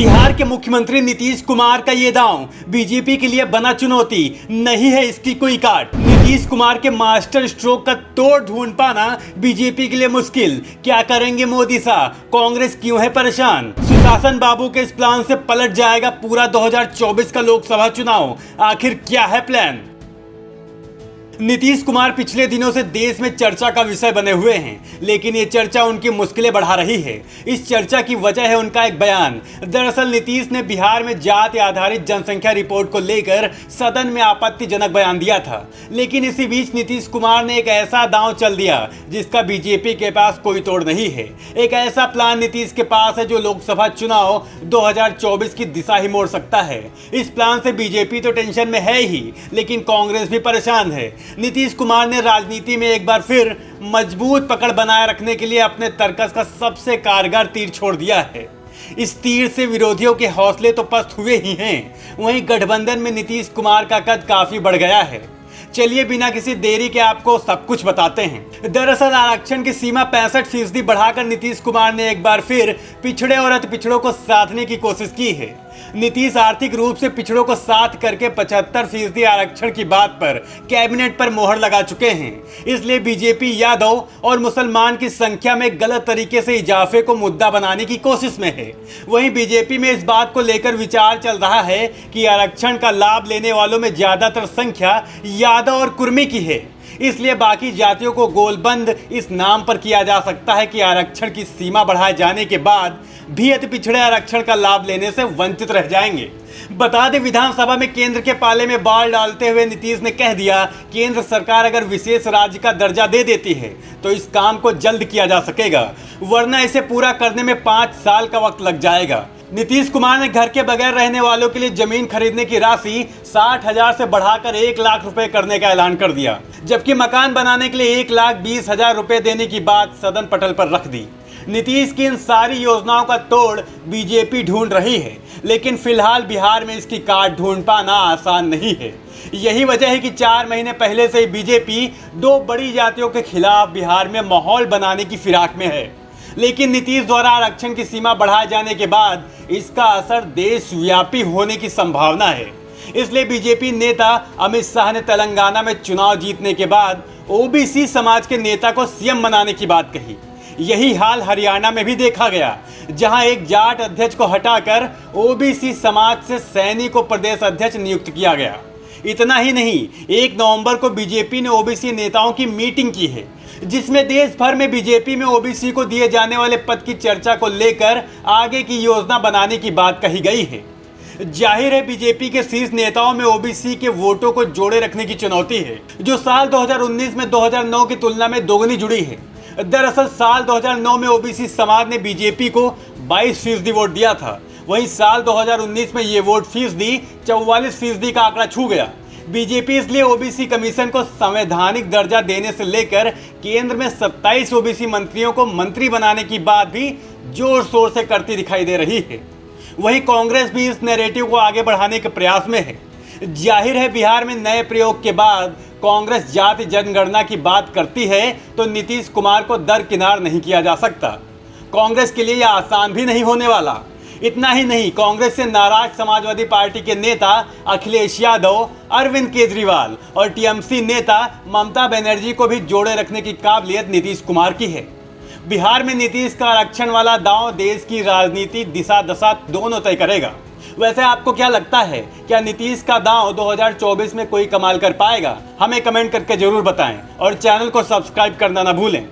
बिहार के मुख्यमंत्री नीतीश कुमार का ये दांव बीजेपी के लिए बना चुनौती, नहीं है इसकी कोई काट। नीतीश कुमार के मास्टर स्ट्रोक का तोड़ ढूंढ पाना बीजेपी के लिए मुश्किल। क्या करेंगे मोदी शाह? कांग्रेस क्यों है परेशान? सुशासन बाबू के इस प्लान से पलट जाएगा पूरा 2024 का लोकसभा चुनाव। आखिर क्या है प्लान? नीतीश कुमार पिछले दिनों से देश में चर्चा का विषय बने हुए हैं, लेकिन ये चर्चा उनकी मुश्किलें बढ़ा रही है। इस चर्चा की वजह है उनका एक बयान। दरअसल नीतीश ने बिहार में जाति आधारित जनसंख्या रिपोर्ट को लेकर सदन में आपत्तिजनक बयान दिया था, लेकिन इसी बीच नीतीश कुमार ने एक ऐसा दांव चल दिया जिसका बीजेपी के पास कोई तोड़ नहीं है। एक ऐसा प्लान नीतीश के पास है जो लोकसभा चुनाव 2024 की दिशा ही मोड़ सकता है। इस प्लान से बीजेपी तो टेंशन में है ही, लेकिन कांग्रेस भी परेशान है। नीतीश कुमार ने राजनीति में एक बार फिर मजबूत पकड़ बनाए रखने के लिए अपने तर्कस का सबसे कारगर तीर छोड़ दिया है। इस तीर से विरोधियों के हौसले तो पस्त हुए ही हैं, वहीं गठबंधन में नीतीश कुमार का कद काफी बढ़ गया है। चलिए बिना किसी देरी के आपको सब कुछ बताते हैं। दरअसल आरक्षण की सीमा 65% बढ़ाकर नीतीश कुमार ने एक बार फिर पिछड़े और अति पिछड़ों को साधने की कोशिश की है। नीतीश आर्थिक रूप से पिछड़ों को साथ करके 75% आरक्षण की बात पर कैबिनेट पर मोहर लगा चुके हैं। इसलिए बीजेपी यादव और मुसलमान की संख्या में गलत तरीके से इजाफे को मुद्दा बनाने की कोशिश में है। वहीं बीजेपी में इस बात को लेकर विचार चल रहा है कि आरक्षण का लाभ लेने वालों में ज्यादातर संख्या यादव और कुर्मी की है, इसलिए बाकी जातियों को गोलबंद इस नाम पर किया जा सकता है कि आरक्षण की सीमा बढ़ाए जाने के बाद भी अति पिछड़े आरक्षण का लाभ लेने से वंचित रह जाएंगे। बता दें, विधानसभा में केंद्र के पाले में बाल डालते हुए नीतीश ने कह दिया, केंद्र सरकार अगर विशेष राज्य का दर्जा दे देती है तो इस काम को जल्द किया जा सकेगा, वरना इसे पूरा करने में 5 साल का वक्त लग जाएगा। नीतीश कुमार ने घर के बगैर रहने वालों के लिए जमीन खरीदने की राशि 60,000 से बढ़ाकर 1 लाख रुपए करने का ऐलान कर दिया, जबकि मकान बनाने के लिए 1,20,000 रुपए देने की बात सदन पटल पर रख दी। नीतीश की इन सारी योजनाओं का तोड़ बीजेपी ढूंढ रही है, लेकिन फिलहाल बिहार में इसकी काट ढूंढ पाना आसान नहीं है। यही वजह है कि 4 महीने पहले से ही बीजेपी 2 बड़ी जातियों के खिलाफ बिहार में माहौल बनाने की फिराक में है। लेकिन नीतीश द्वारा आरक्षण की सीमा बढ़ाए जाने के बाद इसका असर देशव्यापी होने की संभावना है। इसलिए बीजेपी नेता अमित शाह ने तेलंगाना में चुनाव जीतने के बाद ओबीसी समाज के नेता को सीएम बनाने की बात कही। यही हाल हरियाणा में भी देखा गया, जहां एक जाट अध्यक्ष को हटाकर ओबीसी समाज से सैनी को प्रदेश अध्यक्ष नियुक्त किया गया। इतना ही नहीं, 1 नवंबर को बीजेपी ने ओबीसी नेताओं की मीटिंग की है, जिसमें देश भर में बीजेपी में ओबीसी को दिए जाने वाले पद की चर्चा को लेकर आगे की योजना बनाने की बात कही गई है। जाहिर है बीजेपी के शीर्ष नेताओं में ओबीसी के वोटों को जोड़े रखने की चुनौती है, जो साल 2019 में 2009 की तुलना में दोगुनी जुड़ी है। दरअसल साल 2009 में ओबीसी समाज ने बीजेपी को 22% वोट दिया था, वहीं साल 2019 में ये वोट फीसदी 44% का आंकड़ा छू गया। बीजेपी इसलिए ओबीसी कमीशन को संवैधानिक दर्जा देने से लेकर केंद्र में 27 ओबीसी मंत्रियों को मंत्री बनाने की बात भी जोर शोर से करती दिखाई दे रही है। वहीं कांग्रेस भी इस नैरेटिव को आगे बढ़ाने के प्रयास में है। जाहिर है बिहार में नए प्रयोग के बाद कांग्रेस जाति जनगणना की बात करती है तो नीतीश कुमार को दरकिनार नहीं किया जा सकता। कांग्रेस के लिए यह आसान भी नहीं होने वाला। इतना ही नहीं, कांग्रेस से नाराज समाजवादी पार्टी के नेता अखिलेश यादव, अरविंद केजरीवाल और टीएमसी नेता ममता बनर्जी को भी जोड़े रखने की काबिलियत नीतीश कुमार की है। बिहार में नीतीश का आरक्षण वाला दांव देश की राजनीति दिशा दशा दोनों तय करेगा। वैसे आपको क्या लगता है, क्या नीतीश का दांव 2024 में कोई कमाल कर पाएगा? हमें कमेंट करके जरूर बताएं और चैनल को सब्सक्राइब करना ना भूलें।